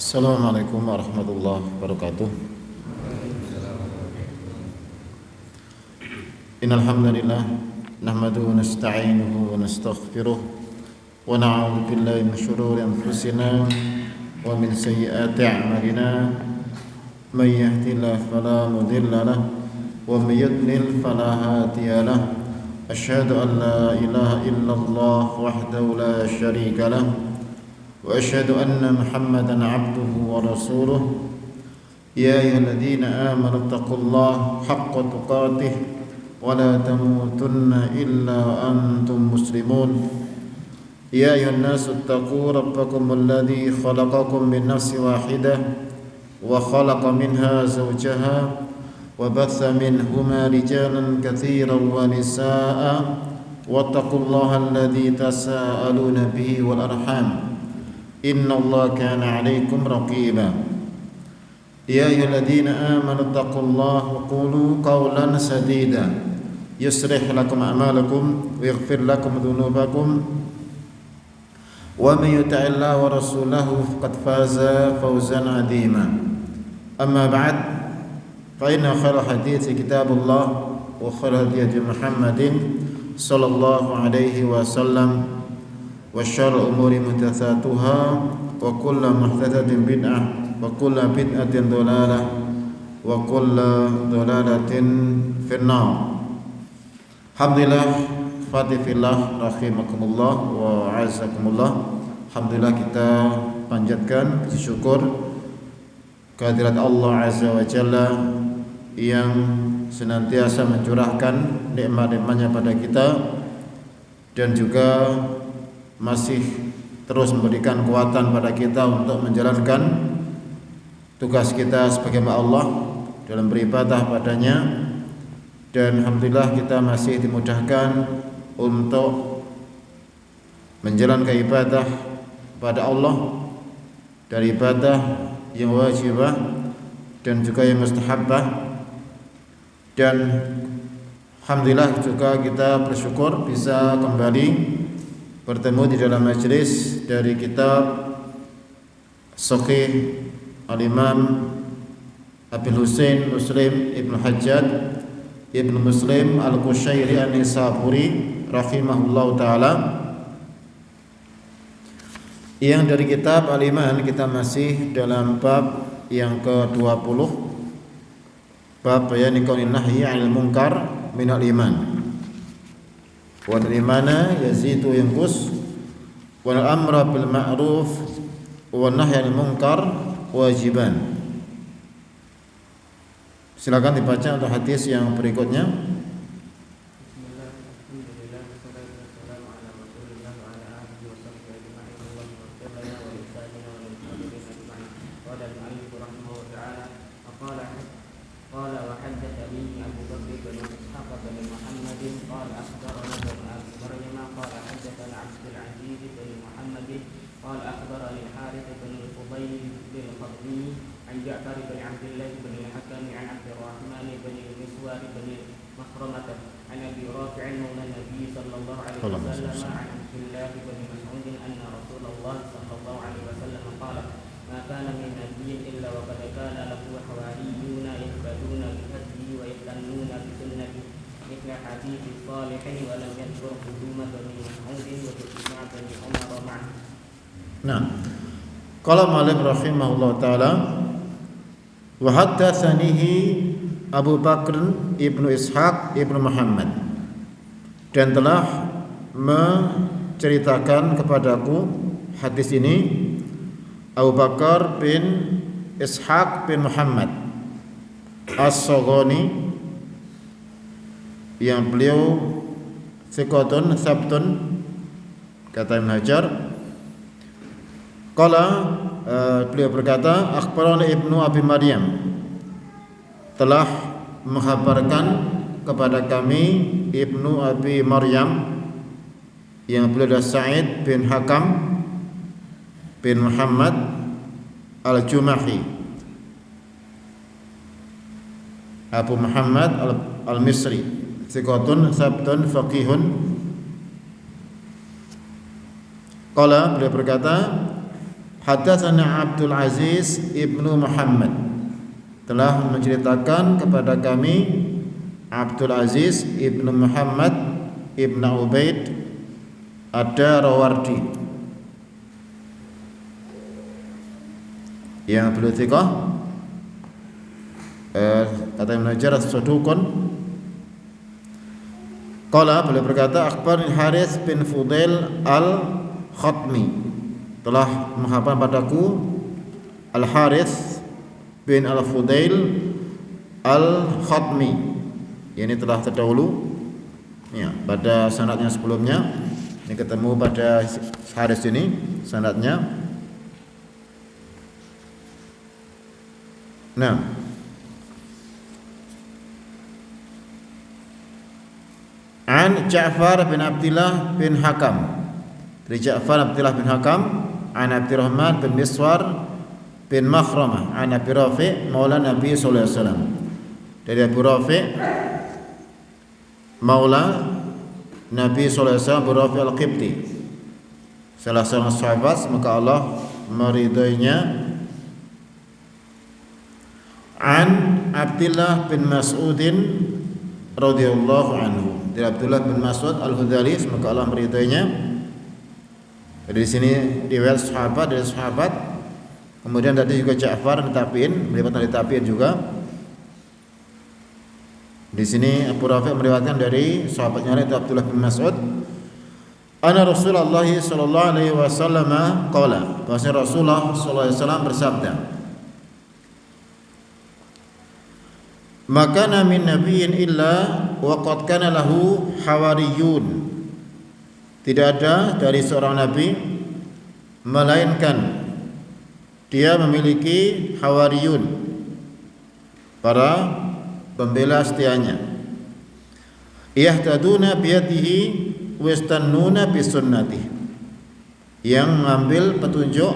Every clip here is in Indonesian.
Assalamualaikum warahmatullahi wabarakatuh. Innal hamdalillah nahmaduhu wa nasta'inuhu wa nastaghfiruh wa na'udzu billahi min shururi anfusina wa min sayyiati a'malina. May yahdihillahu fala mudilla lahu wa may yudlil fala hadiya lahu. Asyhadu an la ilaha illallah wahdahu la syarika lahu وأشهد أن محمدا عبده ورسوله يا أيها الذين آمنوا اتقوا الله حق تقاته ولا تموتن إلا وأنتم مسلمون يا أيها الناس اتقوا ربكم الذي خلقكم من نفس واحدة وخلق منها زوجها وبث منهما رجالا كثيرا ونساء واتقوا الله الذي تساءلون به والأرحام إن الله كان عليكم رقيبا يا أيها الذين آمنوا اتقوا الله وقولوا قولا سديدا يصلح لكم أعمالكم ويغفر لكم ذنوبكم ومن يطع الله ورسوله فقد فاز فوزا عظيما أما بعد فإن خير الحديث كتاب الله وخير الهدي محمد صلى الله عليه وسلم وشر الأمور محدثاتها وكل محدثة بدعة وكل بدعة ضلالة وكل ضلالة في النار. Alhamdulillah, fatifillah, rahimakumullah wa azakumullah. Alhamdulillah, kita panjatkan puji syukur kehadirat Allah Azza wa Jalla yang senantiasa mencurahkan nikmat-nikmatnya pada kita dan juga masih terus memberikan kekuatan pada kita untuk menjalankan tugas kita sebagai hamba Allah dalam beribadah padanya, dan alhamdulillah kita masih dimudahkan untuk menjalankan ibadah pada Allah, dari ibadah yang wajibah dan juga yang mustahabbah. Dan alhamdulillah juga kita bersyukur bisa kembali bertemu di dalam majelis dari kitab Sahih Al-Imam Abil Husain Muslim Ibn Hajjaj Ibn Muslim Al-Qushairi An-Nisaburi rahimahullahu ta'ala, yang dari kitab Al-Iman kita masih dalam bab yang ke-20, bab bayani qaulin nahyi 'anil munkar minal iman. Wa al-imana yazidu yanqus wal amra bil ma'ruf wa nahyi 'anil munkar wajiban. Silakan dibaca untuk hadis yang berikutnya. Nah, qala Malik rahimahullah ta'ala wa haddatsanihi Abu Bakr ibnu Ishaq ibnu Muhammad, dan telah menceritakan kepadaku hadis ini Abu Bakar bin Ishaq bin Muhammad As-Saghani, yang beliau thiqatun sabtun, kata Ibnu Hajar. Qala, beliau berkata, akhbarana Ibnu Abi Maryam, telah menghabarkan kepada kami Ibnu Abi Maryam, yang beliau adalah Sa'id bin Hakam bin Muhammad Al-Jumahi, Abu Muhammad Al-Misri, thiqatun sabtun faqihun. Qala, beliau berkata, Hadatsana Abdul Aziz ibnu Muhammad, telah menceritakan kepada kami Abdul Aziz ibnu Muhammad ibnu Ubaid Ad-Darawardi, yang beliau thiqah, kata Ibnu Hajar sadukun. Qala, beliau berkata, akhbarani Harits bin Fudail al-Khatmi, telah menghafal padaku Al-Harits bin Al-Fudail Al-Khatmi, ini telah terdahulu ya, pada sanadnya sebelumnya. Ini ketemu pada Harits ini sanadnya. Nah, an Ja'far bin Abdullah bin Hakam, dari Ja'far Abdullah bin Hakam, an Abdurrahman bin Miswar bin Makhramah, an Abi Rafi' maula Nabi sallallahu alaihi wasallam, dari Abu Rafi' maula Nabi sallallahu alaihi wasallam, Abu Rafi' al-Qibti, salah seorang sahabat semoga Allah meridainya. An Abdullah bin Mas'udin radhiyallahu anhu, dari Abdullah bin Mas'ud al-Hudali semoga Allah meridainya. Dari sini riwayat sahabat dari sahabat. Kemudian tadi juga Ja'far dari tabi'in, meriwayatkan dari tabi'in juga. Di sini Abu Rafi' meriwayatkan dari sahabatnya yaitu Abdullah bin Mas'ud. Anna Rasulullah sallallahu alaihi wasallam qala, bahwasanya Rasulullah sallallahu alaihi wasallam bersabda, maka min nabiyyin illa wa qad kana lahu hawariyun, tidak ada dari seorang nabi melainkan dia memiliki hawariyun, para pembela setianya. Yahtaduna biyadihi wastannuna bisunnatihi, yang mengambil petunjuk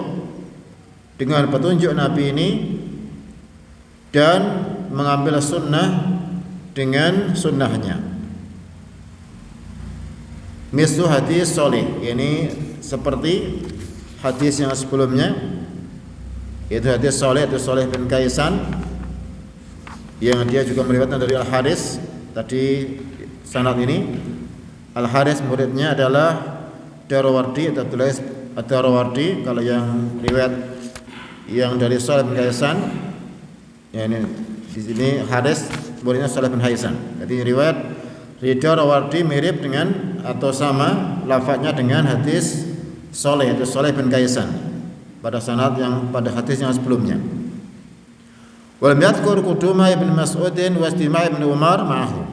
dengan petunjuk nabi ini dan mengambil sunnah dengan sunnahnya. Mislu hadis soleh, ini seperti hadis yang sebelumnya, yaitu hadis soleh, itu Soleh bin Kaisan, yang dia juga meriwayatkan dari Al-Harits. Tadi sanad ini Al-Harits muridnya adalah Darawardi atau Abdullah Ad-Darawardi. Kalau yang riwayat yang dari Soleh bin Kaisan, ya ini di sini Harits muridnya Soleh bin Haisan. Jadi riwayat Darawardi mirip dengan atau sama lafadznya dengan hadis Soleh, itu Soleh bin Kaisan pada sanad yang pada hadis yang sebelumnya. Wa lam yadhkur quduma Ibnu Mas'udin wa istima' Ibnu Umar ma'ahu,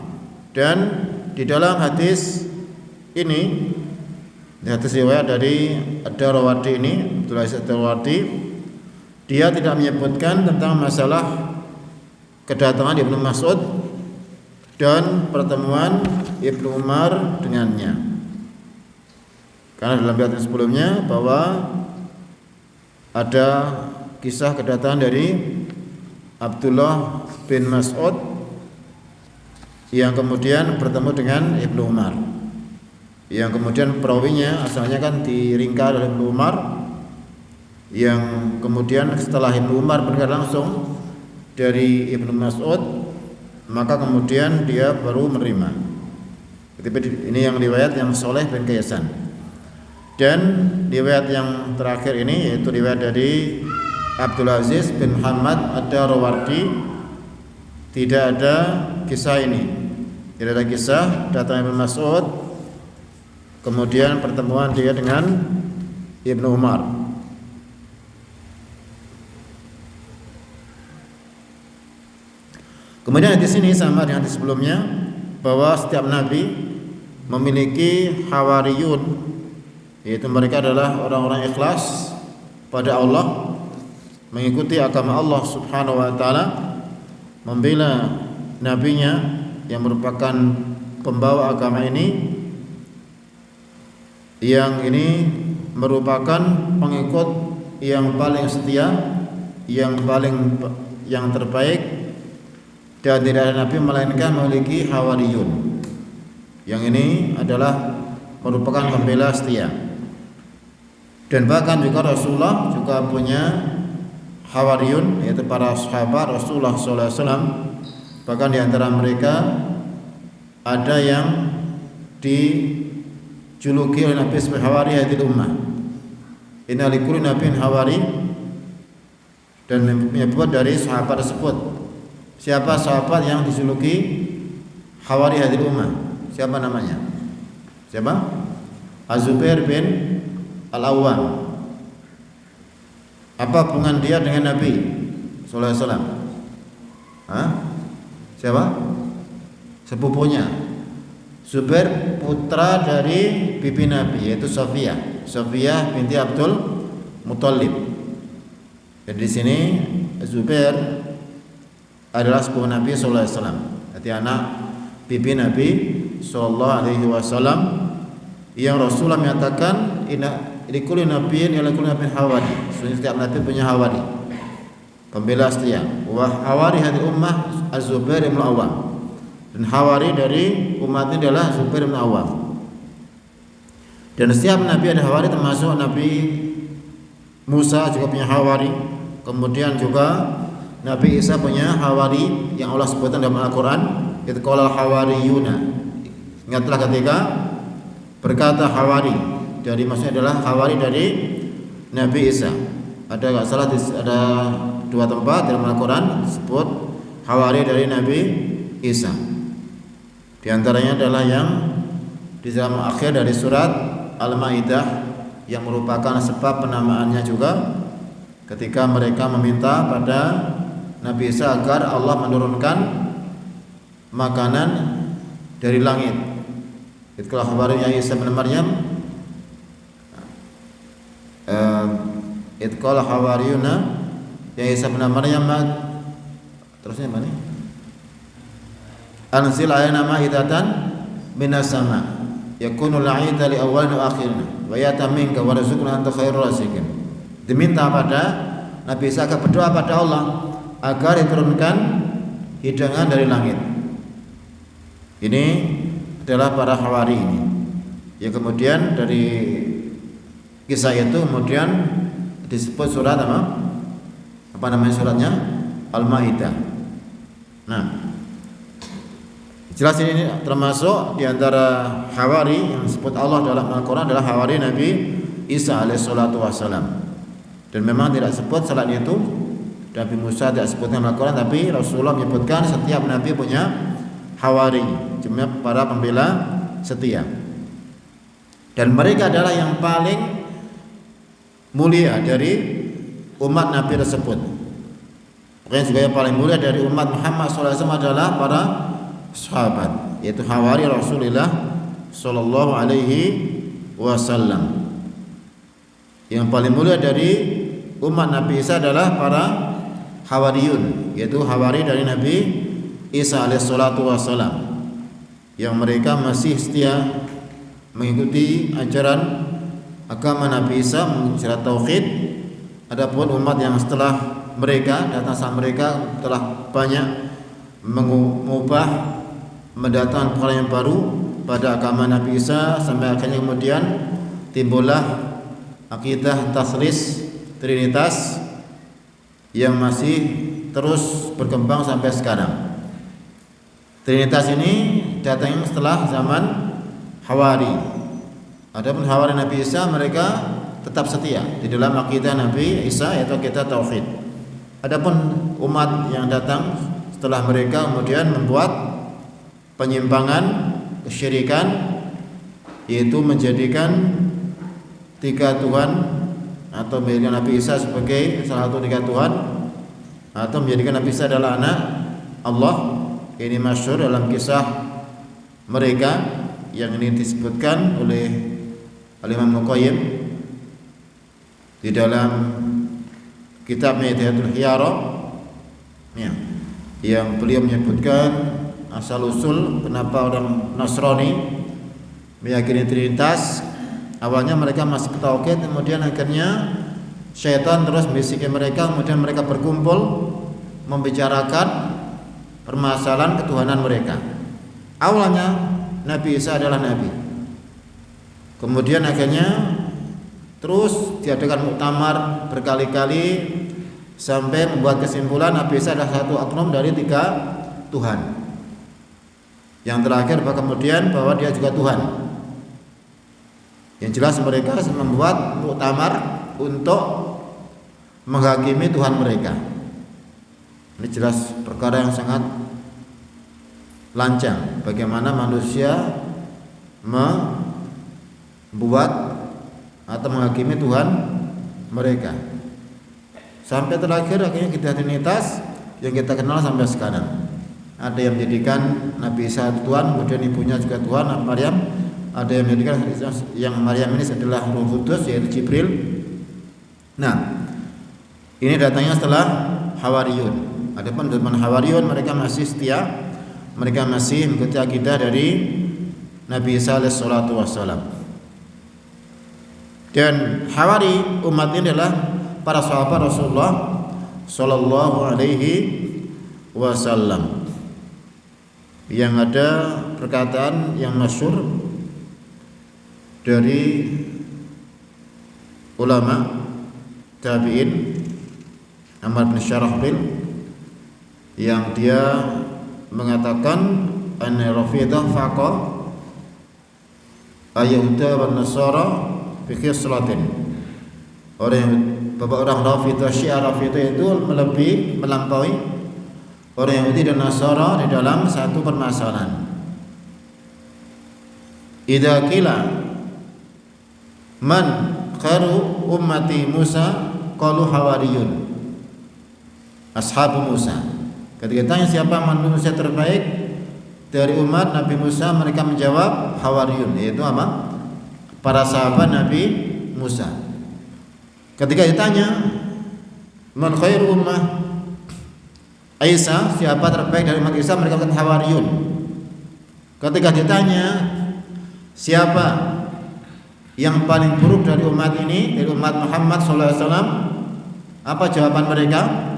dan di dalam hadis ini, di hadis riwayat dari Ad-Darawardi ini, Abdullah Ad-Darawardi, dia tidak menyebutkan tentang masalah kedatangan Ibnu Mas'ud dan pertemuan Ibnu Umar dengannya, karena dalam riwayat sebelumnya bahwa ada kisah kedatangan dari Abdullah bin Mas'ud yang kemudian bertemu dengan Ibnu Umar, yang kemudian perawinya asalnya kan diringkas oleh Ibnu Umar, yang kemudian setelah Ibnu Umar mendengar langsung dari Ibnu Mas'ud, maka kemudian dia baru menerima. Ini yang riwayat yang Soleh bin Kaisan. Dan riwayat yang terakhir ini yaitu riwayat dari Abdul Aziz bin Muhammad Ad-Darawardi, tidak ada kisah ini. Tidak ada kisah datang Ibnu Mas'ud kemudian pertemuan dia dengan Ibnu Umar. Kemudian di sini sama dengan di sebelumnya bahwa setiap nabi memiliki hawariyun, yaitu mereka adalah orang-orang ikhlas pada Allah, mengikuti agama Allah Subhanahu wa taala, membela nabinya yang merupakan pembawa agama ini, yang ini merupakan pengikut yang paling setia, yang terbaik, dan tidak ada nabi melainkan memiliki hawariyun, yang ini adalah merupakan pembela setia. Dan bahkan juga Rasulullah juga punya Hawariyun, yaitu para sahabat Rasulullah SAW. Bahkan di antara mereka ada yang dijuluki oleh Nabi sebagai Hawari hadil ummah. Inna likulli nabiyyin hawari, dan menyebut dari sahabat tersebut. Siapa sahabat yang dijuluki Hawari hadil ummah? Siapa namanya? Siapa? Az-Zubair bin Al-Awwam. Apa hubungan dia dengan Nabi sallallahu alaihi wasallam? Siapa? Sepupunya. Zubair putra dari bibi Nabi, yaitu Sofiyah binti Abdul Muthalib. Dan di sini Zubair adalah sepupu Nabi sallallahu alaihi wasallam. Jadi anak bibi Nabi sallallahu alaihi wasallam yang Rasulullah menyatakan likulli nabiyyin likulli nabiyyin hawari. Setiap nabi punya hawari, pembela setia. Wa hawari hadhihi ummah Az-Zubair bin Al-Awwam. Dan hawari dari umat ini adalah Zubair bin Al-Awwam. Dan setiap nabi ada hawari, termasuk Nabi Musa juga punya hawari. Kemudian juga Nabi Isa punya hawari yang Allah sebutkan dalam Al-Qur'an, itu qala hawariyuna. Ingatlah ketika berkata hawari, dari maksudnya adalah hawari dari Nabi Isa. Ada enggak salah ada dua tempat dalam Al-Qur'an disebut hawari dari Nabi Isa. Di antaranya adalah yang di dalam akhir dari surat Al-Maidah, yang merupakan sebab penamaannya juga, ketika mereka meminta pada Nabi Isa agar Allah menurunkan makanan dari langit. Itulah kabarnya Isa bin Maryam. Itqala hawariyuna ya Isa bin Maryam, terusnya apa nih? Anzil alaina ma'idatan minas sama yakunu la'ida li awwalina wa akhirina wa yataminka warzuqna anta khairur raziqin. Diminta pada Nabi Isa agar berdoa pada Allah agar diturunkan hidangan dari langit. Ini adalah para hawari ini. Ya, kemudian dari kisah itu kemudian disebut surat apa? Apa namanya suratnya? Al-Maidah. Nah, jelas ini termasuk di antara hawari yang disebut Allah dalam Al-Qur'an adalah hawari Nabi Isa alaihissalatu wassalam. Dan memang tidak sebut selain itu, Nabi Musa tidak sebutkan dalam Al-Qur'an, tapi Rasulullah menyebutkan setiap nabi punya hawari, cuma para pembela setia. Dan mereka adalah yang paling mulia dari umat Nabi tersebut. Pokoknya juga yang paling mulia dari umat Muhammad SAW adalah para sahabat, yaitu hawari Rasulullah Sallallahu Alaihi Wasallam. Yang paling mulia dari umat Nabi Isa adalah para hawariyun, yaitu hawari dari Nabi Isa alaihissalatu wassalam, yang mereka masih setia mengikuti ajaran agama Nabi Isa, secara tauhid. Adapun umat yang setelah mereka datang, sama mereka telah banyak mengubah, mendatangkan perkara yang baru pada agama Nabi Isa, sampai akhirnya kemudian timbullah akidah taslis Trinitas yang masih terus berkembang sampai sekarang. Trinitas ini datangnya setelah zaman Hawari. Adapun hawari Nabi Isa, mereka tetap setia di dalam akidah Nabi Isa, yaitu akidah tauhid. Adapun umat yang datang setelah mereka kemudian membuat penyimpangan, kesyirikan, yaitu menjadikan tiga Tuhan atau menjadikan Nabi Isa sebagai salah satu tiga Tuhan, atau menjadikan Nabi Isa adalah anak Allah. Ini masyhur dalam kisah mereka yang ini disebutkan oleh Al-Imam Al-Qayyim di dalam kitabnya Hidayatul Hiyarah, ya, yang beliau menyebutkan asal usul kenapa orang Nasrani meyakini Trinitas. Awalnya mereka masih tauhid, kemudian akhirnya syaitan terus membisiki mereka, kemudian mereka berkumpul membicarakan permasalahan ketuhanan mereka. Awalnya Nabi Isa adalah nabi, kemudian akhirnya Terus diadakan muktamar berkali-kali sampai membuat kesimpulan Nabi Isa adalah satu oknum dari 3 Tuhan. Yang terakhir kemudian bahwa dia juga Tuhan. Yang jelas mereka membuat muktamar untuk menghakimi Tuhan mereka. Ini jelas perkara yang sangat lancang bagaimana manusia membuat atau menghakimi Tuhan mereka. Sampai terakhir akhirnya identitas yang kita kenal sampai sekarang. Ada yang menjadikan Nabi Isa Tuhan, kemudian ibunya juga Tuhan, Maryam. Ada yang menjadikan yang Maryam ini adalah Roh Kudus, yaitu Jibril. Nah, ini datangnya setelah Hawariyun. Adapun teman Hawariyun mereka masih setia, mereka masih mengikuti akidah dari Nabi Isa alaihi salatu wassalam. Dan Hawari umat ini adalah para sahabat Rasulullah sallallahu alaihi wasallam. Yang ada perkataan yang masyhur dari ulama tabi'in Amr bin Syarahbil yang dia mengatakan anna rafidah faqa ayyuda wan nasara fi khislatin. Orang Rafidah Syiah Rafidah itu melampaui orang Yahudi dan Nasara di dalam satu permasalahan. Idza qila man khairu ummati Musa qalu hawariyun ashabu Musa. Ketika ditanya siapa manusia terbaik dari umat Nabi Musa, mereka menjawab hawariyun, yaitu apa? Para sahabat Nabi Musa. Ketika ditanya man khairu ummah Isa, siapa terbaik dari umat Isa, mereka katakan hawariyun. Ketika ditanya siapa yang paling buruk dari umat ini, dari umat Muhammad SAW, apa jawaban mereka?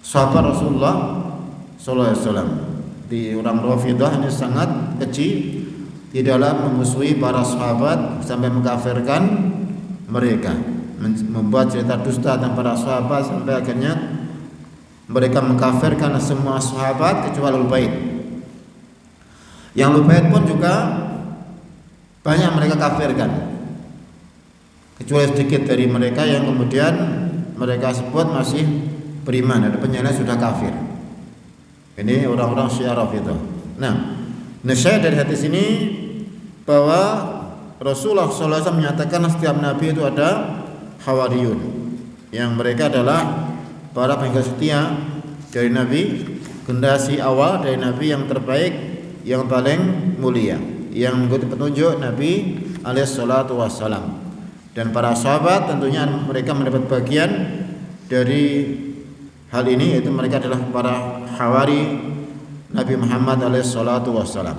Sahabat Rasulullah SAW. Di orang Rafidah ini sangat kecil di dalam memusuhi para sahabat sampai mengkafirkan mereka, membuat cerita dusta tentang para sahabat sampai akhirnya mereka mengkafirkan semua sahabat kecuali Ahlul Bait. Yang Ahlul Bait pun juga banyak mereka kafirkan, kecuali sedikit dari mereka yang kemudian mereka sebut masih beriman, ada penyelain sudah kafir. Ini orang-orang Syiah Rafidah. Nah, nasihat dari hadis ini bahwa Rasulullah SAW menyatakan setiap nabi itu ada hawariyun, yang mereka adalah para pengikut setia dari nabi, generasi awal dari nabi yang terbaik, yang paling mulia, yang mengikuti petunjuk Nabi alaihi salatu wassalam. Dan para sahabat tentunya mereka mendapat bagian dari hal ini, yaitu mereka adalah para hawari Nabi Muhammad alaihi salatu wassalam.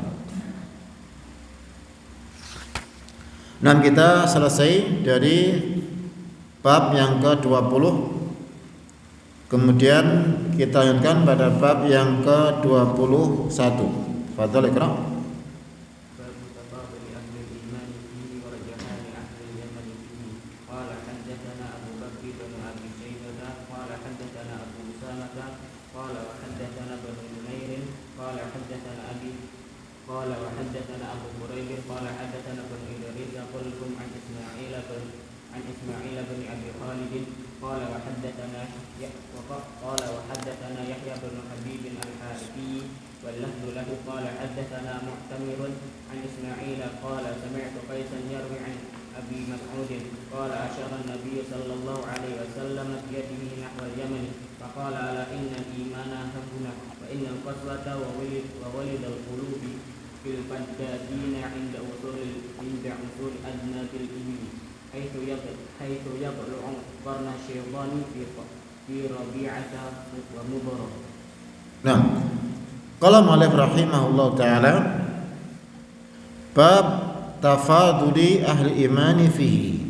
Nah, kita selesai dari bab yang ke-20. Kemudian kita lanjutkan pada bab yang ke-21. Fadhal Iqra. Nah, qala mu'allif rahimahullah ta'ala bab tafaduli ahli imani fihi,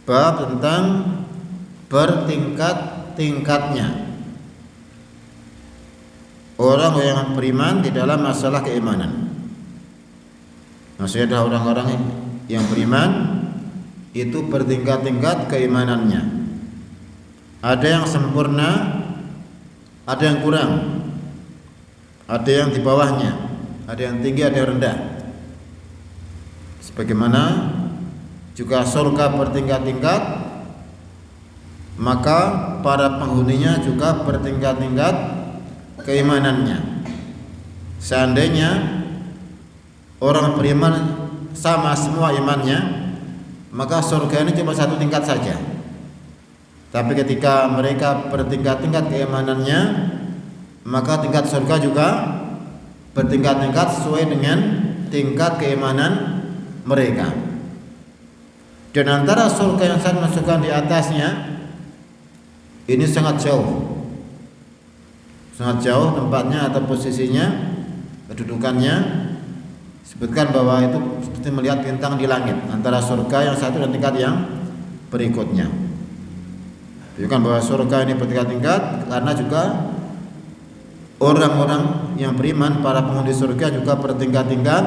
bab tentang bertingkat-tingkatnya orang yang beriman di dalam masalah keimanan. Maksudnya ada orang-orang yang beriman itu bertingkat-tingkat keimanannya. Ada yang sempurna, ada yang kurang, ada yang di bawahnya, ada yang tinggi, ada yang rendah. Sebagaimana juga surga bertingkat-tingkat, maka para penghuninya juga bertingkat-tingkat keimanannya. Seandainya orang beriman sama semua imannya, maka surga ini cuma satu tingkat saja. Tapi ketika mereka bertingkat-tingkat keimanannya, maka tingkat surga juga bertingkat-tingkat sesuai dengan tingkat keimanan mereka. Dan antara surga yang saya masukkan di atasnya ini sangat jauh tempatnya atau posisinya, kedudukannya. Sebutkan bahwa itu seperti melihat bintang di langit, antara surga yang satu dan tingkat yang berikutnya. Tunjukkan bahwa surga ini bertingkat-tingkat karena juga orang-orang yang beriman, para penghuni surga juga bertingkat-tingkat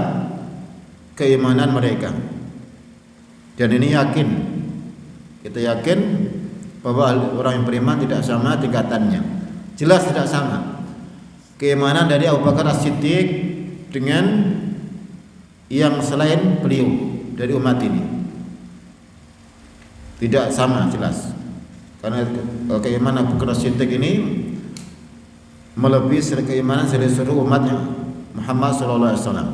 keimanan mereka. Dan ini kita yakin bahwa orang yang beriman tidak sama tingkatannya. Jelas tidak sama. Keimanan dari Abu Bakar As-Siddiq dengan yang selain beliau dari umat ini tidak sama, jelas. Karena keimanan Abu Bakar As-Siddiq ini melebihi keimanan seluruh umatnya Muhammad sallallahu alaihi wasallam.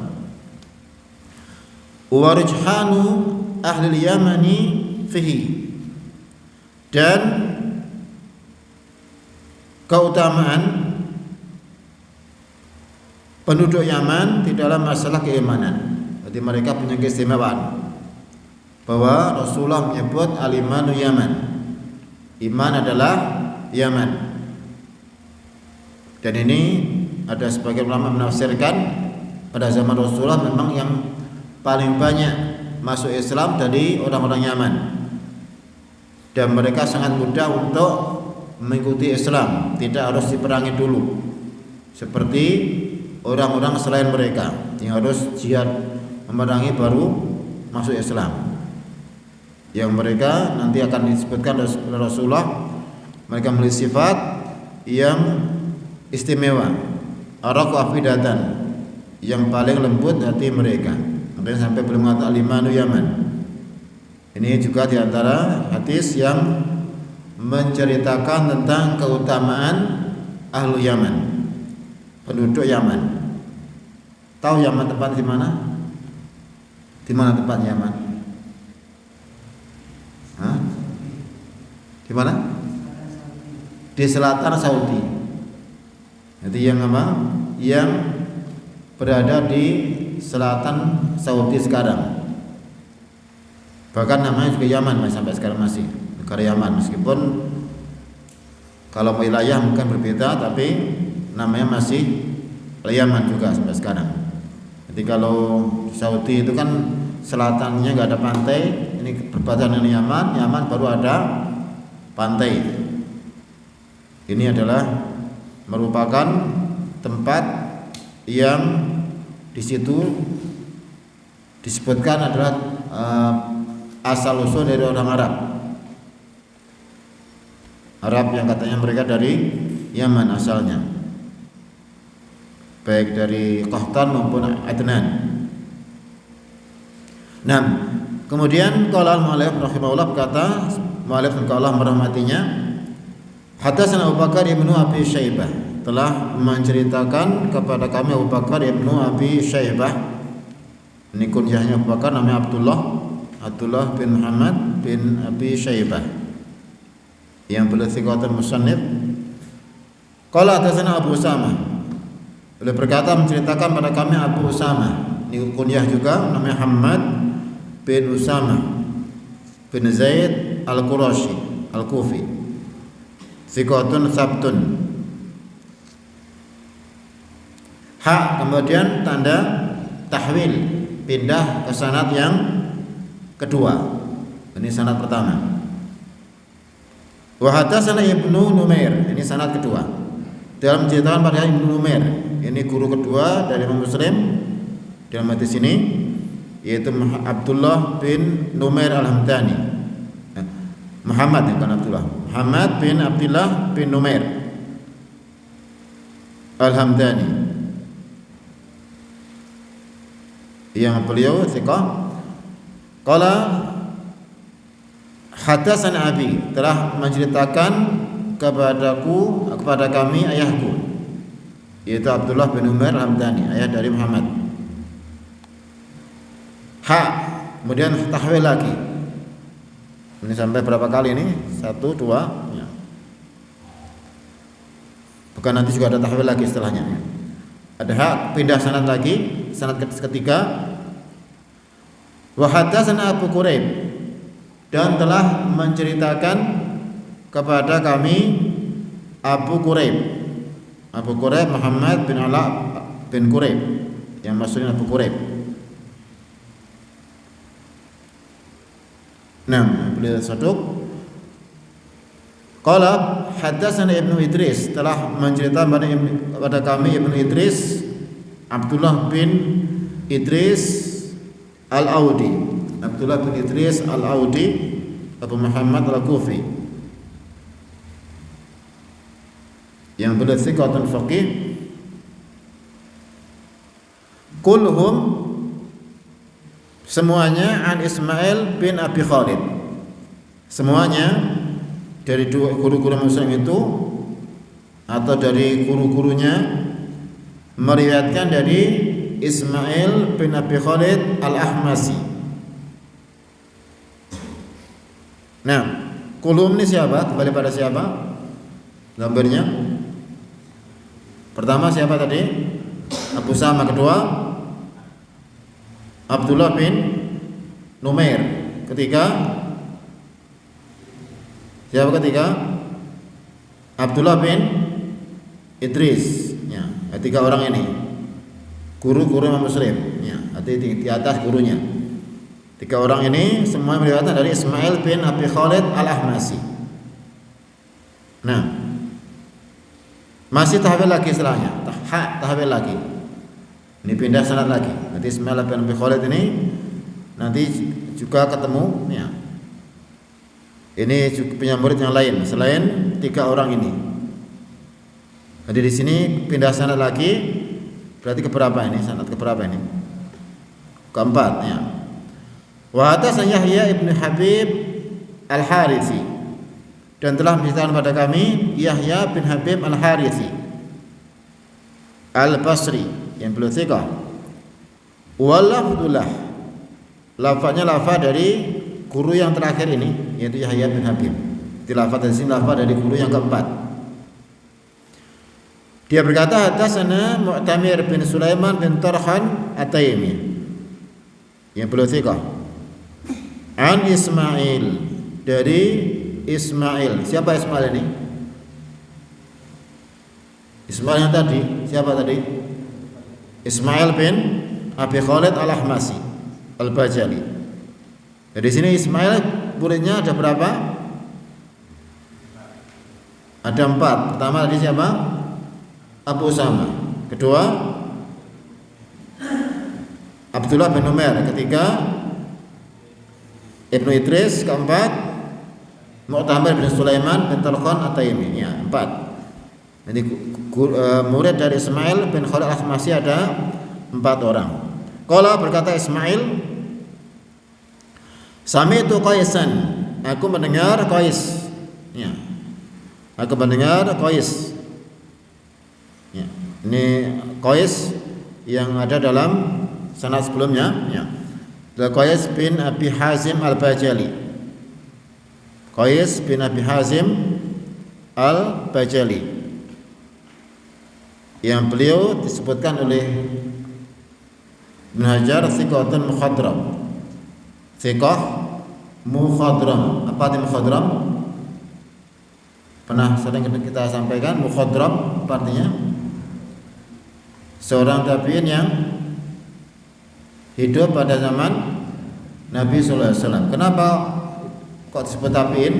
Wa rujhanu ahli Yamani fihi, dan keutamaan penduduk Yaman di dalam masalah keimanan. Jadi mereka punya keistimewaan bahwa Rasulullah menyebut al-imanu Yaman, iman adalah Yaman. Dan ini ada sebagian ulama menafsirkan pada zaman Rasulullah memang yang paling banyak masuk Islam dari orang-orang Yaman, dan mereka sangat mudah untuk mengikuti Islam, tidak harus diperangi dulu seperti orang-orang selain mereka yang harus jihad memerangi baru masuk Islam. Yang mereka nanti akan disebutkan oleh Rasulullah, mereka memiliki sifat yang istimewa, araqu afidatan, yang paling lembut hati mereka. Makanya sampai belum mengatakan al-imanu Yaman. Ini juga diantara hadis yang menceritakan tentang keutamaan ahlu Yaman, penduduk Yaman. Tahu Yaman tempat di mana? Di mana tempat Yaman? Hah? Di mana? Di selatan Saudi. Jadi yang apa? Yang berada di selatan Saudi sekarang. Bahkan namanya juga Yaman sampai sekarang masih negara Yaman, meskipun kalau wilayah mungkin berbeda, tapi namanya masih Yaman juga sampai sekarang. Jadi kalau Saudi itu kan selatannya nggak ada pantai, ini berbatasan dengan Yaman, Yaman baru ada pantai. Ini adalah merupakan tempat yang di situ disebutkan adalah asal usul dari orang Arab yang katanya mereka dari Yaman asalnya, baik dari Qahtan maupun Adnan. Nah, kemudian qala al-mu'allif rahimahullah, berkata mu'allif semoga Allah merahmatinya, hadatsana Abu Bakar ibnu Abi Syaibah, telah menceritakan kepada kami Abu Bakar ibnu Abi Syaibah. Ini kunyahnya Abu Bakar, namanya Abdullah bin Muhammad bin Abi Syaibah, yang beliau thiqatun musannif. Qala hadatsana Abu Usamah, beliau berkata menceritakan pada kami Abu Usamah, ini kunyah juga, namanya Hamad bin Usamah bin Zaid Al-Qurashi Al-Kufi, thiqatun sabtun. Kemudian tanda tahwil, pindah ke sanad yang kedua. Ini sanad pertama. Wa hadatsana Ibnu Numair, ini sanad kedua. Dalam ceritakan pada Ibnu Numair, ini guru kedua dari Imam Muslim dalam hadis ini. yaitu Abdullah bin Numair Al-Hamdani. Muhammad bukan Abdullah. Muhammad bin Abdullah bin Numair Al-Hamdani, yang beliau thiqah. Qala hadatsana abi, telah menceritakan kepada kami ayahku, yaitu Abdullah bin Umar Al-Hamdani, ayah dari Muhammad. Kemudian tahwil lagi. Ini sampai berapa kali ini? 1, 2 ya. Bukan, nanti juga ada tahwil lagi setelahnya. Ada pindah sanad lagi, sanad ketiga. Wa hadatsana Abu Quraib, dan telah menceritakan kepada kami Abu Quraib. Abu Quraib Muhammad bin Ala bin Quraib, yang maksudnya Abu Quraib. Nah, beliau Saduq. Qala hadatsana Ibnu Idris, telah menceritakan kepada kami Ibnu Idris, Abdullah bin Idris Al-Audi. Abdullah bin Idris Al-Audi Abu Muhammad Al-Kufi, yang beliau thiqatun faqih. Kulhum, semuanya an Ismail bin Abi Khalid, semuanya dari dua guru-guru Muslim itu atau dari guru-gurunya meriwayatkan dari Ismail bin Abi Khalid Al-Ahmasi. Nah, kulum ini siapa? Kembali pada siapa gambarnya? Pertama siapa tadi? Abu Sama. Kedua Abdullah bin Numair. Ketiga siapa ketiga? Abdullah bin Idris. Ya, tiga orang ini guru-guru Imam Muslim. Ya, di atas gurunya. Tiga orang ini semua meriwayatkan dari Ismail bin Abi Khalid Al-Ahmasi. Nah, masih tahwil lagi setelahnya. Tahwil lagi. Ini pindah sanad lagi. Nanti Ismail bin Abi Khalid ini nanti juga ketemu ya. Ini juga punya murid yang lain selain tiga orang ini. Jadi di sini pindah sanad lagi, berarti keberapa ini? Sanad keberapa ini? Keempat ya. Wa hadatsana Yahya ibn Habib Al-Harithi, dan telah menceritakan kepada kami Yahya bin Habib Al-Harithi Al-Basri, yang beliau thiqah. Walafdullah, lafaznya lafaz dari guru yang terakhir ini, yaitu Yahya bin Habib. Di lafaz dari sini lafaz dari guru yang keempat. Dia berkata hadatsana Mu'tamir bin Sulaiman bin Tarhan At-Taimi, yang beliau thiqah. An Ismail, dari Ismail. Siapa Ismail ini? Ismail yang tadi, siapa tadi? Ismail bin Abi Khalid Al-Ahmasi Al-Bajali. Dari sini Ismail muridnya ada berapa? Ada 4. Pertama tadi siapa? Abu Usama. Kedua Abdullah bin Umar. Ketiga Ibnu Idris. Keempat Mu'tamir bin Sulaiman bin Tarkhan At-Taimi. Ya, 4. Jadi murid dari Ismail bin Khalid Al-Ahmasi ada 4 orang. Qala, berkata Ismail, sami'tu Qaisan, aku mendengar Qais. Ya. Aku mendengar Qais. Ya. Ini Qais yang ada dalam sanad sebelumnya, ya. Qais bin Abi Hazim Al-Bajali. Qais bin Abi Hazim Al-Bajali, yang beliau disebutkan oleh Ibnu Hajar thiqatun mukhadram. Thiqah mukhadram. Apa arti mukhadram? Pernah sering kita sampaikan. Mukhadram artinya seorang tabi'in yang hidup pada zaman Nabi sallallahu alaihi wasallam. Kenapa kok disebut tabi'in?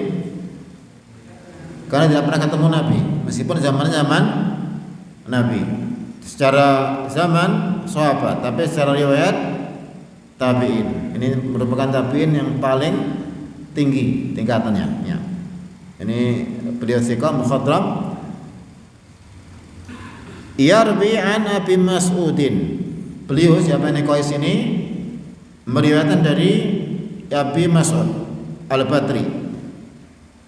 Karena tidak pernah ketemu Nabi, meskipun zaman Nabi. Secara zaman sahabat, tapi secara riwayat tabi'in. Ini merupakan tabi'in yang paling tinggi tingkatannya ya. Ini beliau thiqah mukhadram. Yarbi an Abi Mas'udin. Beliau siapa ini Qais ini meriwayatkan dari Abi Mas'ud Al-Badri.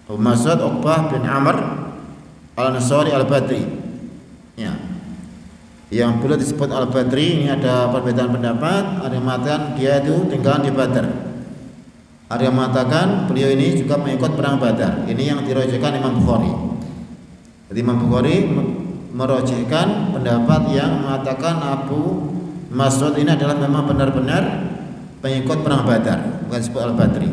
Abu Mas'ud Uqbah bin Amr Al-Ansari Al-Badri. Ya. Yang beliau disebut Al-Badri ini ada perbedaan pendapat. Ada yang mengatakan dia itu tinggal di Badar. Ada yang mengatakan beliau ini juga mengikut perang Badar. Ini yang dirojekkan Imam Bukhari. Jadi Imam Bukhari merojekkan pendapat yang mengatakan Abu Mas'ud ini adalah memang benar-benar pengikut perang Badar, bukan disebut Al-Badri.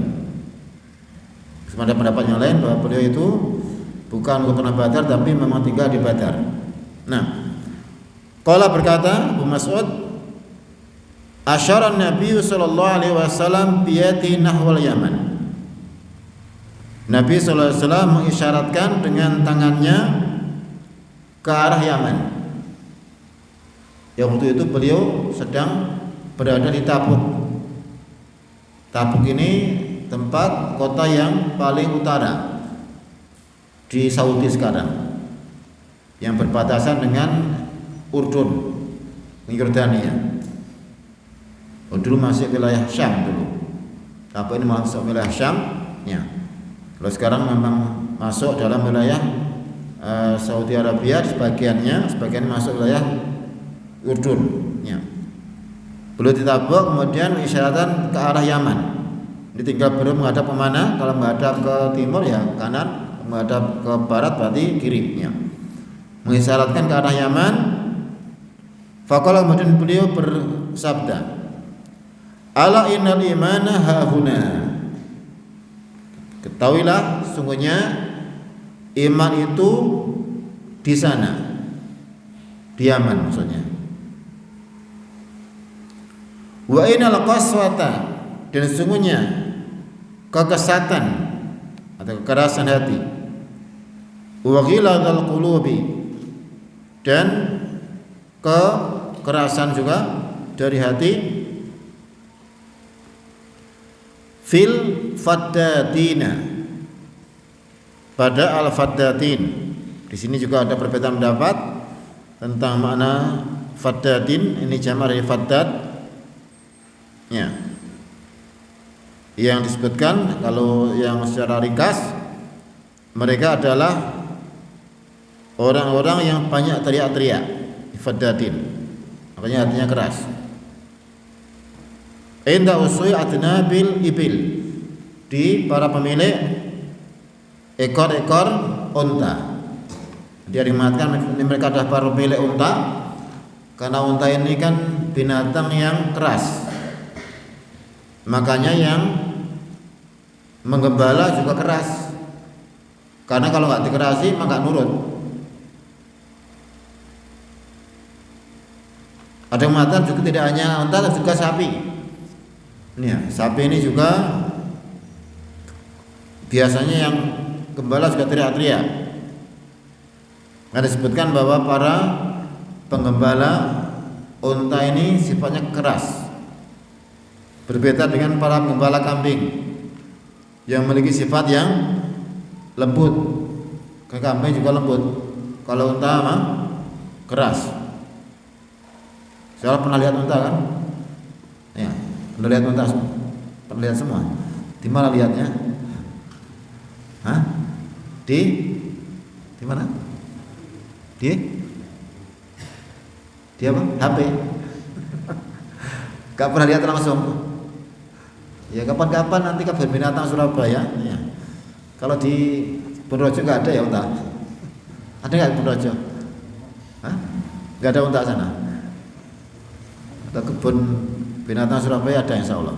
Ada pendapat yang lain bahwa beliau itu bukan pengikut perang Badar tapi memang tinggal di Badar. Nah, qala berkata Abu Mas'ud, asyara Nabi sallallahu alaihi wasallam biyati nahwal Yaman. Nabi sallallahu alaihi wasallam mengisyaratkan dengan tangannya ke arah Yaman. Yang waktu itu beliau sedang berada di Tabuk. Tabuk ini tempat kota yang paling utara di Saudi sekarang, yang berbatasan dengan Urdun, Yordania. Dulu masih wilayah Syam dulu. Tabuk ini masuk wilayah Syam, ya. Kalau sekarang memang masuk dalam wilayah Saudi Arabia, sebagian masuk wilayah Urdun ya. Beliau di Tabuk kemudian mengisyaratkan ke arah Yaman. Ini tinggal beliau menghadap ke mana? Kalau menghadap ke timur ya kanan, menghadap ke barat berarti kiri ya. Mengisyaratkan ke arah Yaman. Faqala kemudian beliau bersabda, ala innal imana hahuna. Ketahuilah sungguhnya iman itu di sana, di Yaman maksudnya. Wa inal qaswata, dan sesungguhnya kekesatan atau kekerasan hati, wa ghiladzal qulubi, dan kekerasan juga dari hati, fil faddatina, pada al-faddatin. Di sini juga ada perbedaan pendapat tentang makna faddatin. Ini jamak dari faddad. Ya. Yang disebutkan kalau yang secara ringkas mereka adalah orang-orang yang banyak teriak-teriak, faddatin. Makanya artinya keras. Inda usui atnabil ibil, di para pemilik ekor-ekor unta. Dia dimakan mereka adalah para pemilik unta, karena unta ini kan binatang yang keras. Makanya yang menggembala juga keras. Karena kalau nggak dikerasi maka nurut. Ada yang mengatakan juga tidak hanya unta tapi juga sapi. Ya, sapi ini juga biasanya yang gembala juga teriak-teriak. Ada disebutkan bahwa para penggembala unta ini sifatnya keras, berbeda dengan para penggembala kambing yang memiliki sifat yang lembut. Kambing juga lembut, kalau unta mah keras. Saya pernah lihat unta kan? Ya, pernah lihat unta, pernah lihat semua. Di mana lihatnya? Hah? Di mana? Di apa? HP. Gak pernah lihat langsung. Ya kapan-kapan nanti ke Kebun Binatang Surabaya. Ya. Kalau di Purworejo nggak ada ya unta. Ada nggak di Purworejo? Hah? Nggak ada unta sana. Atau Kebun Binatang Surabaya ada insya Allah.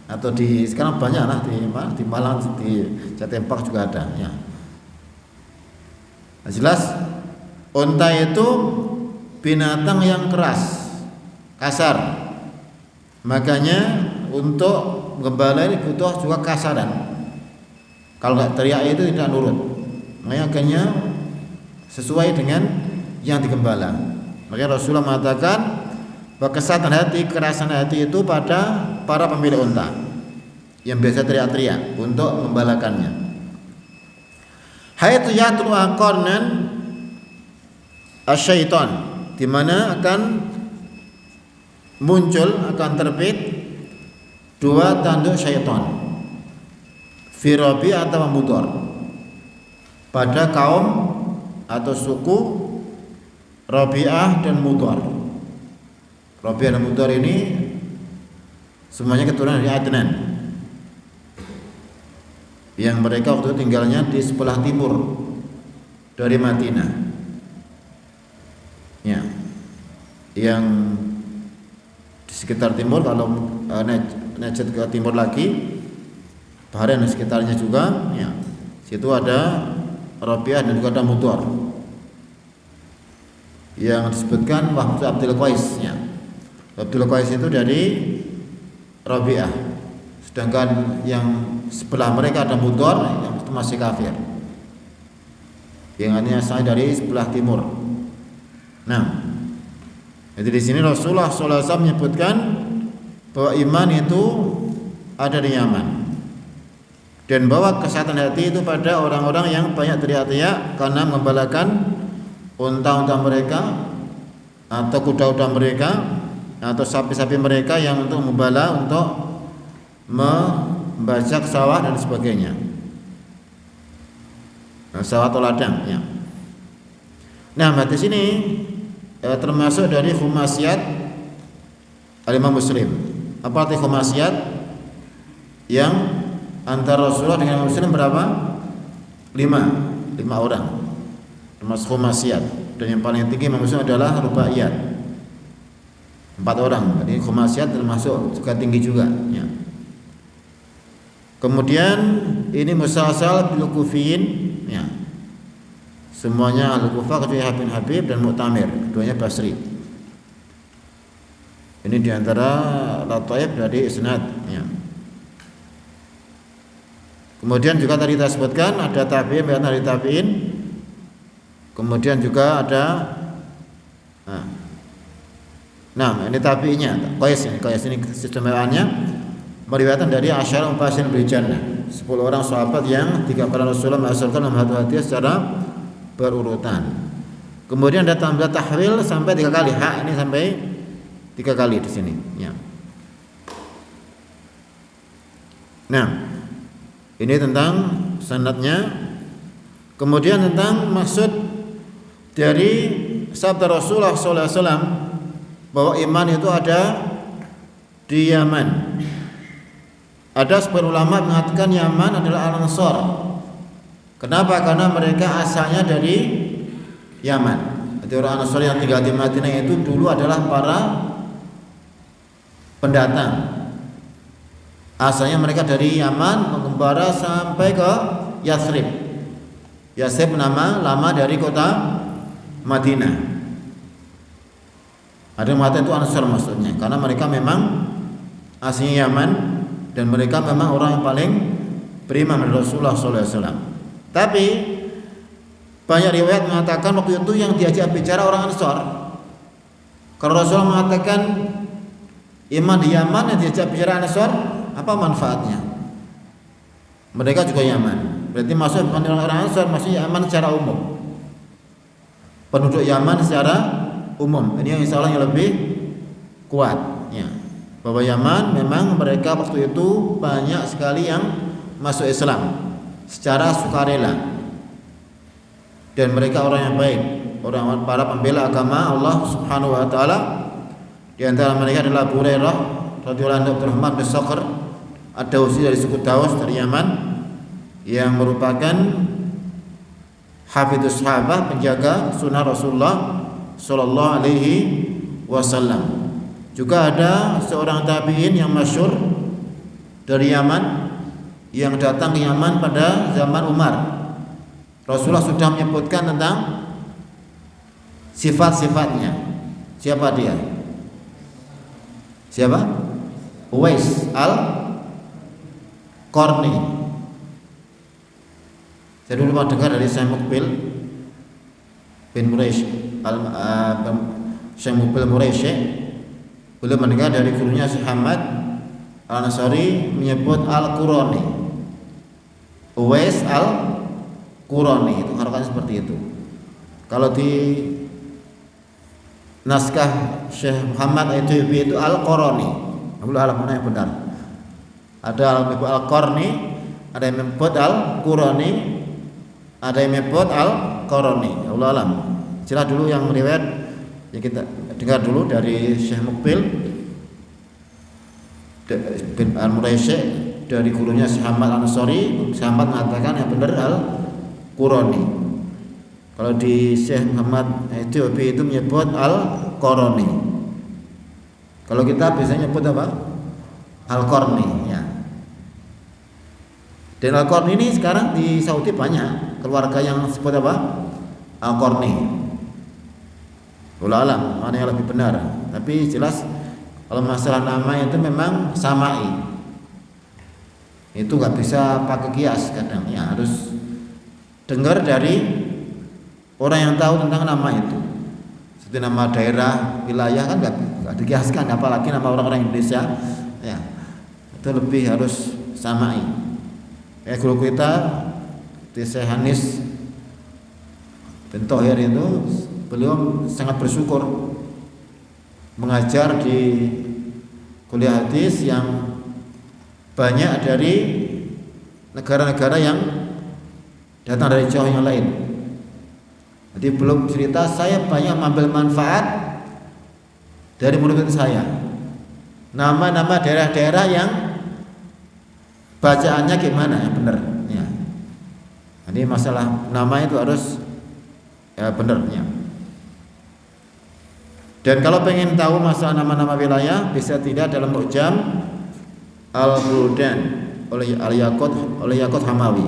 Atau di sekarang banyak lah di Malang, di Jatimpak juga ada. Ya. Nah, jelas unta itu binatang yang keras, kasar. Makanya untuk menggembala ini butuh juga kasaran. Kalau nggak teriak itu tidak nurut. Makanya akhirnya sesuai dengan yang digembala. Makanya Rasulullah mengatakan bahwa kesatan hati, kerasan hati itu pada para pemilik unta yang biasa teriak-teriak untuk membalakannya. Haitsu yatlu aqarnan asyaiton, di mana akan muncul, akan terbit dua tanduk syaitan fi Rabi'ah atau Mudhar, pada kaum atau suku Rabi'ah dan Mudhar. Rabi'ah dan Mudhar ini semuanya keturunan dari Adnan, yang mereka waktu itu tinggalnya di sebelah timur dari Madinah, ya, yang di sekitar timur. Kalau Najd ke timur lagi, Bahrain dan sekitarnya juga, ya, situ ada Rabi'ah dan juga ada Mudhar yang disebutkan Wahb Abdul Qais, ya. Abdul Qais itu dari Rabi'ah, sedangkan yang sebelah mereka ada Mudhar yang itu masih kafir, yang artinya saya dari sebelah timur. Nah, jadi di sini Rasulullah SAW menyebutkan bahwa iman itu ada di Yaman, dan bahwa kesehatan hati itu pada orang-orang yang banyak teriak-teriak karena membalakan unta-unta mereka atau kuda-kuda mereka atau sapi-sapi mereka yang untuk membala, untuk membajak sawah dan sebagainya, sawah atau ladang, ya. Nah, di sini termasuk dari khumasiyat Al-Imam Muslim. Apa arti khumasiyat? Yang antara Rasulullah dengan Muslim berapa? 5 orang termasuk khumasiyat, dan yang paling tinggi Imam Muslim adalah rubaiyat, 4 orang. Jadi khumasiyat termasuk juga tinggi juga, ya. Kemudian ini musalsal bil kufiyin, ya, semuanya al-Kufah kecuali Habib bin Habib dan Mu'tamir, keduanya Basri. Ini diantara lataif dari isnad, ya. Kemudian juga tadi kita sebutkan ada tabi'in, dari tabi'in. Kemudian juga ada, nah ini tabi'innya Qais ini sistemaannya meriwayatkan dari Asyara Mubasyirin bil Jannah, 10 orang sahabat yang dikabarkan Rasulullah mengasalkan dalam hadis secara berurutan. Kemudian ada tambah tahwil sampai 3 kali, hak ini sampai 3 kali di sini, ya. Nah, ini tentang sanadnya. Kemudian tentang maksud dari sabda Rasulullah SAW bahwa iman itu ada di Yaman. Ada sebagian ulama mengatakan Yaman adalah Al-Ansar. Kenapa? Karena mereka asalnya dari Yaman. Jadi orang Ansar yang tinggal di Madinah itu dulu adalah para pendatang. Asalnya mereka dari Yaman mengembara sampai ke Yathrib. Yathrib nama lama dari kota Madinah. Ada yang mengatakan itu Ansar maksudnya, karena mereka memang aslinya Yaman dan mereka memang orang yang paling beriman dari Rasulullah SAW. Tapi banyak riwayat mengatakan waktu itu yang diajak bicara orang Ansar. Kalau Rasulullah mengatakan iman di Yaman, yang diajak bicara Ansar, apa manfaatnya? Mereka juga Yaman. Berarti maksud bukan orang Ansar, masih Yaman secara umum. Penduduk Yaman secara umum. Ini yang insya Allah yang lebih kuat, ya. Bahwa Yaman memang mereka waktu itu banyak sekali yang masuk Islam secara sukarela, dan mereka orang yang baik, orang para pembela agama Allah Subhanahu wa taala. Di antara mereka adalah Abu Hurairah radhiyallahu anhu, Abdurrahman bin Sakhr Ad-Dawsi dari suku Daus dari Yaman, yang merupakan hafidzus sahabah, penjaga sunnah Rasulullah sallallahu alaihi wasallam. Juga ada seorang tabi'in yang masyhur dari Yaman yang datang ke Yaman pada zaman Umar. Rasulullah sudah menyebutkan tentang sifat-sifatnya. Siapa dia? Siapa? Uwais Al-Qarni. Saya dulu pernah dengar dari Syekh Muqbil bin Muraish, Syekh Muqbil Muraish. Beliau mendengar dari gurunya Syekh Hamad Al-Ansari menyebut Al-Qurani. Uwais Al-Qurani, itu harokatnya seperti itu. Kalau di naskah Syekh Muhammad Al-Ethiopi itu Al-Qurani. Allahu a'lam mana yang benar. Ada Al-Qarni, ada yang menyebut Al-Qurani, ada yang menyebut Al-Qurani. Allahu a'lam. Jelas dulu yang riwayat yang kita dengar dulu dari Syekh Muqbil bin Al-Muraisi dari gurunya Syekh Muhammad Al-Ansari. Syekh Muhammad mengatakan yang benar Al-Qurani. Kalau di Syekh Muhammad Ethiopi itu menyebut Al-Qurani. Kalau kita biasanya nyebut apa? Al-Qarni ya. Dan Al-Qarni ini sekarang di Saudi banyak keluarga yang sebut apa? Al-Qarni. Wallahu a'lam mana yang lebih benar. Tapi jelas kalau masalah nama itu memang samai. Itu nggak bisa pakai kias kadang ya, harus dengar dari orang yang tahu tentang nama itu. Seperti nama daerah, wilayah kan nggak dikiaskan, apalagi nama orang-orang Indonesia ya. Itu lebih harus samai. Guru kita di Syekh Hanis bin Thohir itu beliau sangat bersyukur mengajar di kuliah hadis yang banyak dari negara-negara yang datang dari jauh yang lain. Jadi belum cerita saya banyak mengambil manfaat dari murid saya. Nama-nama daerah-daerah yang bacaannya gimana yang benar ya. Jadi masalah nama itu harus ya benar ya. Dan kalau pengen tahu masalah nama-nama wilayah bisa tidak dalam Mu'jam Al-Buldan oleh Yaqut Hamawi.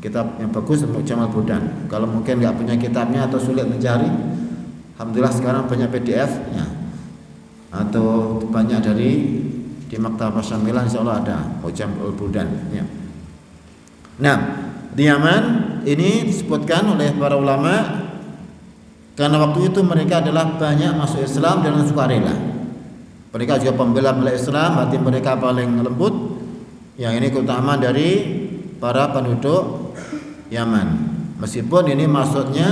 Kitab yang bagus Mu'jam Al-Buldan. Kalau mungkin nggak punya kitabnya atau sulit mencari, alhamdulillah sekarang banyak PDF-nya. Atau banyak dari di Maktabah Syamilah insyaallah ada Mu'jam Al-Buldan ya. Nah, di Yaman ini disebutkan oleh para ulama karena waktu itu mereka adalah banyak masuk Islam dengan sukarela. Mereka juga pembela Islam, hati mereka paling lembut. Yang ini keutamaan dari para penduduk Yaman. Meskipun ini maksudnya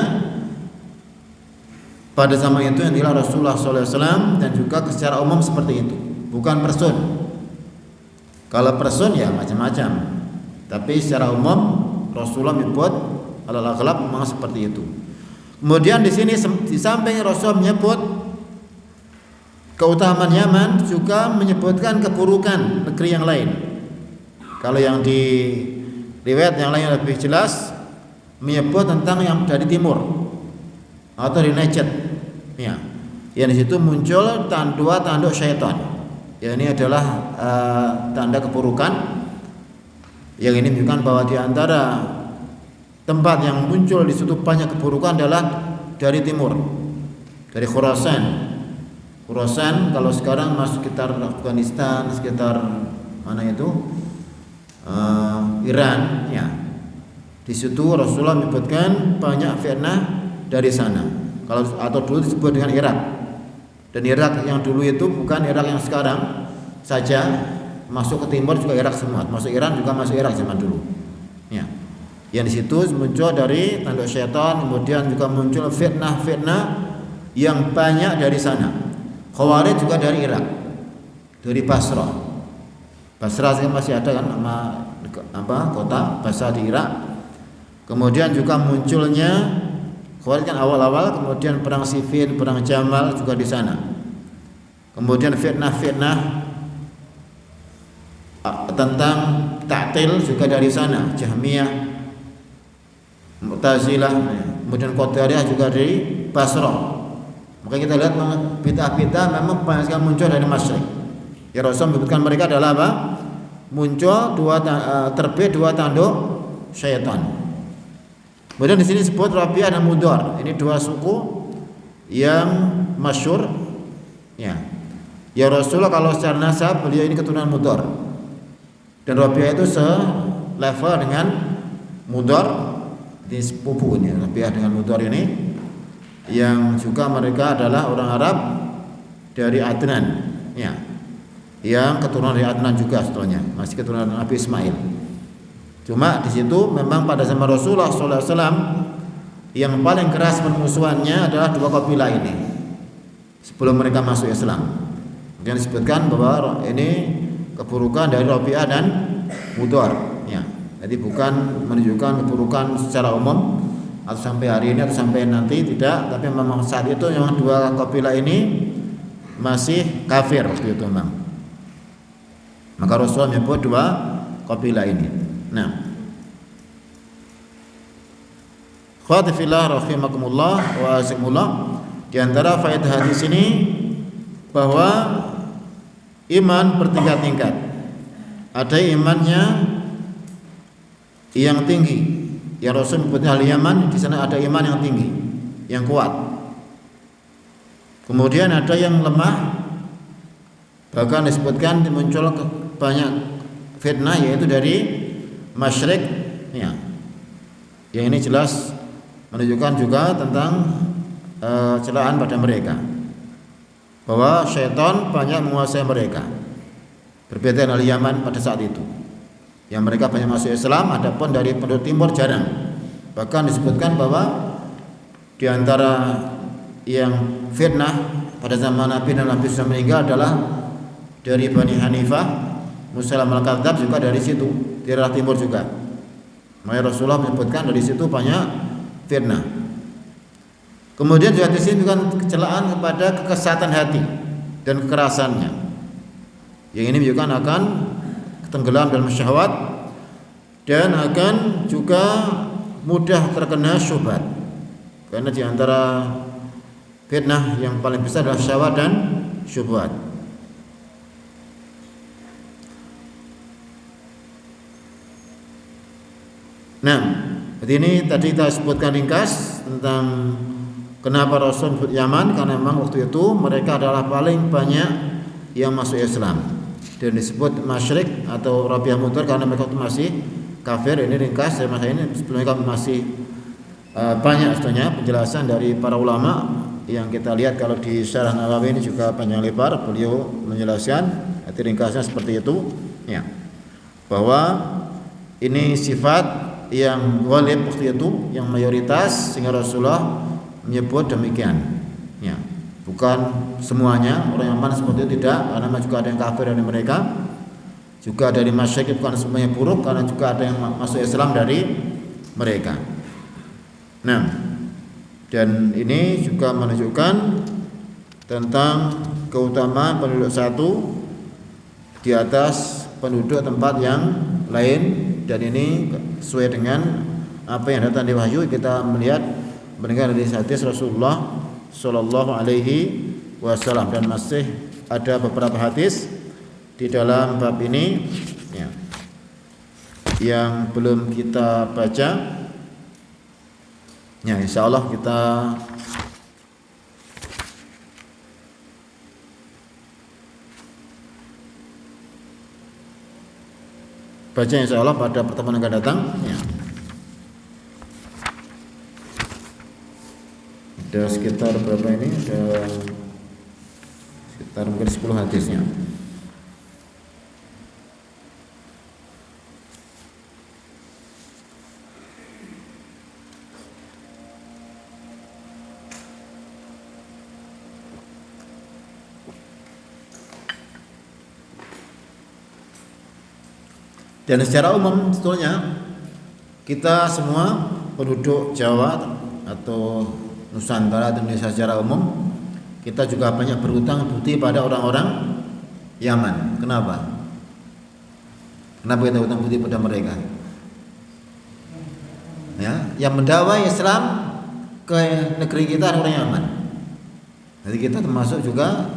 pada zaman itu yang dilakukan Rasulullah SAW dan juga secara umum seperti itu, bukan person. Kalau person ya macam-macam, tapi secara umum Rasulullah menyebut al-aghlab memang seperti itu. Kemudian di sini di samping Rasul menyebut keutamaan Yaman juga menyebutkan keburukan negeri yang lain. Kalau yang di riwayat yang lain lebih jelas menyebut tentang yang dari timur atau di Najd. Ya. Yang di situ muncul dua tanduk syaitan. Ya, ini adalah tanda keburukan. Yang ini menunjukkan bahwa di antara tempat yang muncul di situ banyak keburukan adalah dari timur, dari Khurasan. Khurasan kalau sekarang masuk sekitar Afghanistan, sekitar mana itu Iran, ya. Di situ Rasulullah menyebutkan banyak fitnah dari sana. Kalau atau dulu disebut dengan Irak. Dan Irak yang dulu itu bukan Irak yang sekarang saja, masuk ke timur juga Irak semua, masuk Iran juga masuk Irak zaman dulu. Ya. Yang di situ muncul dari tanduk syaitan, kemudian juga muncul fitnah-fitnah yang banyak dari sana. Khawarij juga dari Irak, dari Basrah. Basrah masih ada kan nama kota Basrah di Irak. Kemudian juga munculnya Khawarij kan awal-awal, kemudian perang Siffin, perang Jamal juga di sana. Kemudian fitnah-fitnah tentang ta'til juga dari sana, Jahmiyah, Mu'tazilah, kemudian Qadariyah juga dari Basrah. Maka kita lihat bid'ah-bid'ah memang banyak sekali muncul dari Masyriq. Ya Rasul menyebutkan mereka adalah apa? Muncul terbit dua tanduk syaitan. Kemudian di sini disebut Rabi'ah dan Mudhar. Ini dua suku yang masyhur. Ya. Ya Rasulullah kalau secara nasab beliau ini keturunan Mudhar. Dan Rabi'ah itu selevel dengan Mudhar. Di sepupu ini Rabi'ah dengan Mudhar ini yang juga mereka adalah orang Arab dari Adnan ya. yang keturunan dari Adnan juga sebetulnya, masih keturunan Nabi Ismail. Cuma di situ memang pada zaman Rasulullah SAW yang paling keras permusuhannya adalah dua kabilah ini sebelum mereka masuk Islam. Yang disebutkan bahwa ini keburukan dari Rabi'ah dan Mudhar. Ya, jadi bukan menunjukkan keburukan secara umum atau sampai hari ini atau sampai nanti, tidak, tapi memang saat itu memang dua kabilah ini masih kafir waktu itu memang. Maka Rasulullah menyebut dua kabilah ini. Nah, khawatibillah rahimakumullah wa azikumullah, di antara faedah hadis ini bahwa iman bertingkat-tingkat. Ada imannya yang tinggi. Ya Rasul menyebutnya ahli Yaman, di sana ada iman yang tinggi, yang kuat. Kemudian ada yang lemah, bahkan disebutkan muncul banyak fitnah, yaitu dari masyrik. Ya, yang ini jelas menunjukkan juga tentang celaan pada mereka, bahwa syaitan banyak menguasai mereka. Berbeda dengan ahli Yaman pada saat itu, yang mereka banyak masuk Islam, adapun dari penduduk timur jarang. Bahkan disebutkan bahwa di antara yang fitnah pada zaman Nabi dan Nabi sudah meninggal adalah dari Bani Hanifah, Musailamah al-Kadzdzab juga dari situ, di daerah timur juga. Maka Rasulullah menyebutkan dari situ banyak fitnah. Kemudian juga di sini bukan kecelaan kepada kekesatan hati dan kekerasannya. Yang ini menunjukkan akan tenggelam dalam syahwat dan akan juga mudah terkena syubhat. Karena di antara fitnah yang paling besar adalah syahwat dan syubhat. Nah, jadi ini tadi kita sebutkan ringkas tentang kenapa Rasul menyebut Yaman, karena memang waktu itu mereka adalah paling banyak yang masuk Islam. Dan disebut masyrik atau Rabi'ah Mudhar karena mereka itu masih kafir. Ini ringkas dari masa ini. Sebelumnya masih banyak sebetulnya penjelasan dari para ulama yang kita lihat kalau di Syarah Nawawi ini juga panjang lebar beliau menjelaskan. Arti ringkasnya seperti itu, ya, bahwa ini sifat yang ghalib waktu itu, yang mayoritas, sehingga Rasulullah menyebut demikian. Ya, bukan semuanya orang Yaman seperti itu, tidak, karena juga ada yang kafir dari mereka, juga dari masyarakat, bukan semuanya buruk, karena juga ada yang masuk Islam dari mereka. Nah, dan ini juga menunjukkan tentang keutamaan penduduk satu di atas penduduk tempat yang lain, dan ini sesuai dengan apa yang datang di wahyu. Kita melihat mendengar dari hadis Rasulullah Sallallahu Alaihi Wasallam, dan masih ada beberapa hadis di dalam bab ini, ya, yang belum kita baca. Ya, insya Allah kita baca insya Allah pada pertemuan yang akan datang. Ya. Ada sekitar berapa ini? Ada sekitar mungkin 10 hadisnya. Dan secara umum sebetulnya kita semua penduduk Jawa atau Nusantara atau Indonesia secara umum, kita juga banyak berhutang budi pada orang-orang Yaman. Kenapa? Kenapa kita hutang budi pada mereka? Ya, yang mendakwai Islam ke negeri kita orang Yaman. Jadi kita termasuk juga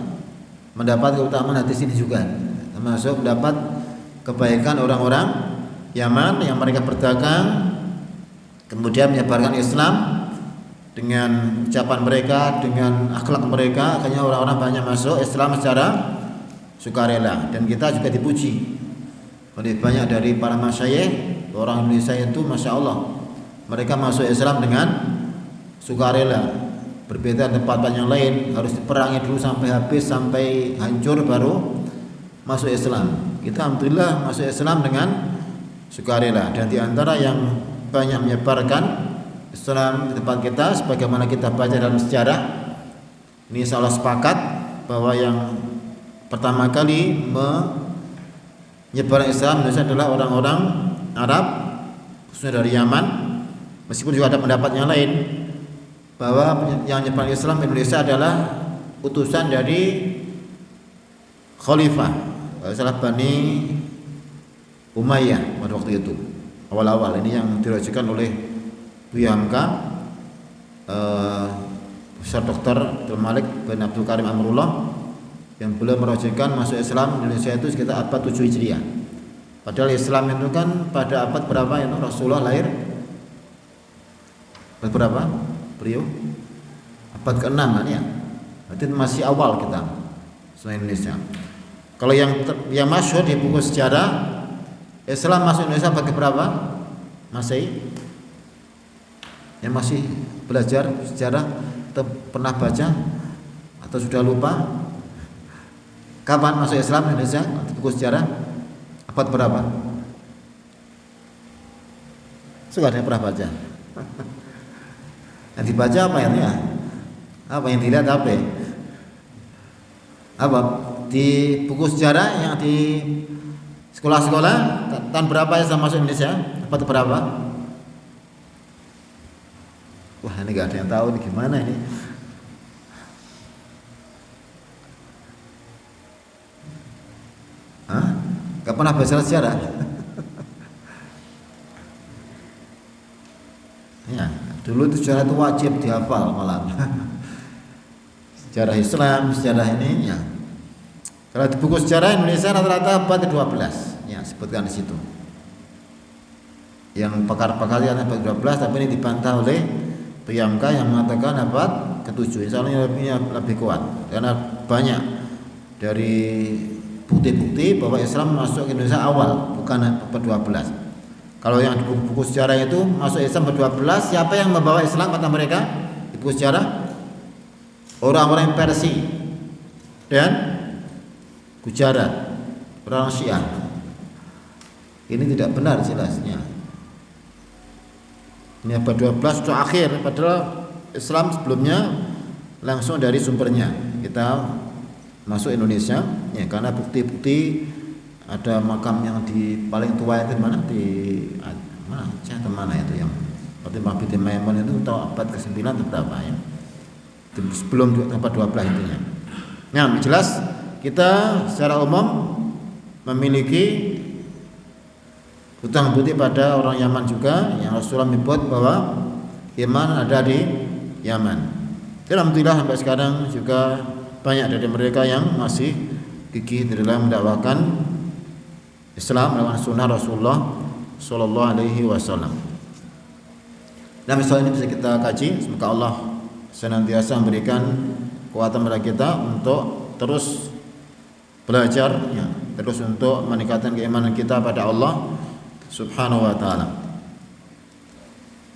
mendapat keutamaan hadis ini juga, termasuk mendapat kebaikan orang-orang Yaman yang mereka berdagang, kemudian menyebarkan Islam dengan ucapan mereka, dengan akhlak mereka, akhirnya orang-orang banyak masuk Islam secara sukarela. Dan kita juga dipuji oleh banyak dari para masyayikh, orang Indonesia itu masya Allah, mereka masuk Islam dengan sukarela. Berbeda tempat yang lain harus diperangi dulu sampai habis, sampai hancur, baru masuk Islam. Kita alhamdulillah masuk Islam dengan sukarela, dan di antara yang banyak menyebarkan Islam di tempat kita, sebagaimana kita baca dalam sejarah, ini insya Allah sepakat bahwa yang pertama kali menyebarkan Islam Indonesia adalah orang-orang Arab, khususnya dari Yaman. Meskipun juga ada pendapat yang lain bahwa yang menyebarkan Islam Indonesia adalah utusan dari Khalifah salah Bani Umayyah pada waktu itu, awal-awal. Ini yang dirajikan oleh Buya Hamka, Profesor Dr. Abdul Malik bin Abdul Karim Amrullah, yang beliau merajikan masuk Islam Indonesia itu sekitar abad 7 Hijriah. Padahal Islam itu kan pada abad berapa itu Rasulullah lahir? Abad berapa? Beliau abad ke-6 kan ya. Berarti masih awal kita Islam Indonesia. Kalau yang masyhur di buku sejarah, Islam masuk Indonesia abad berapa? Masehi? Yang masih belajar sejarah atau pernah baca atau sudah lupa? Kapan masuk Islam Indonesia? Buku sejarah abad berapa? Sudah ada yang pernah baca? Yang dibaca apa ya? Apa yang dilihat apa? Apa di buku sejarah yang di sekolah-sekolah tahun berapa Islam masuk Indonesia? Abad berapa? Wah, ini gak ada yang tahu ini gimana ini. Hah? Gak pernah baca sejarah? Ya, dulu itu sejarah itu wajib dihafal malah. Sejarah Islam, sejarah ini ya. Kalau di buku sejarah Indonesia rata-rata abad ke-12, ya sebutkan di situ. Yang pakar-pakarnya abad ke-12, tapi ini dibantah oleh Buya Hamka yang mengatakan abad ke-7. Insya Allah ini lebih kuat karena banyak dari bukti-bukti bahwa Islam masuk ke Indonesia awal, bukan abad 12. Kalau yang di buku sejarah itu masuk Islam abad 12, siapa yang membawa Islam kata mereka? Di buku sejarah orang-orang Persia dan Gujarat, orang Syiah. Ini tidak benar jelasnya. Ini abad 12 sudah akhir, padahal Islam sebelumnya langsung dari sumbernya. Kita masuk Indonesia ya karena bukti-bukti ada makam yang di paling tua itu mana? Di mana? Atau mana itu yang seperti Mabit Maimun itu atau abad ke-9 atau berapa ya? Sebelum abad 12 intinya. Nah, jelas kita secara umum memiliki hutang budi pada orang Yaman juga, yang Rasulullah menyebut bahwa iman ada di Yaman. Alhamdulillah sampai sekarang juga banyak dari mereka yang masih gigih di dalam mendakwakan Islam melawan sunnah Rasulullah Sallallahu Alaihi Wasallam. Nah, misalnya ini bisa kita kaji. Semoga Allah senantiasa memberikan kekuatan kepada kita untuk terus belajar, ya, terus untuk meningkatkan keimanan kita pada Allah Subhanahu wa taala.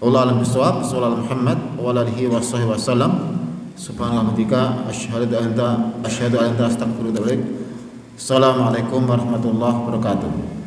Allah alam bisawab, sallallahu Muhammad wa alihi wasahbihi wasallam. Subhanallah wa asyhadu an la ilaha illa anta astaghfiruka wa atubu ilaik. Assalamualaikum warahmatullahi wabarakatuh.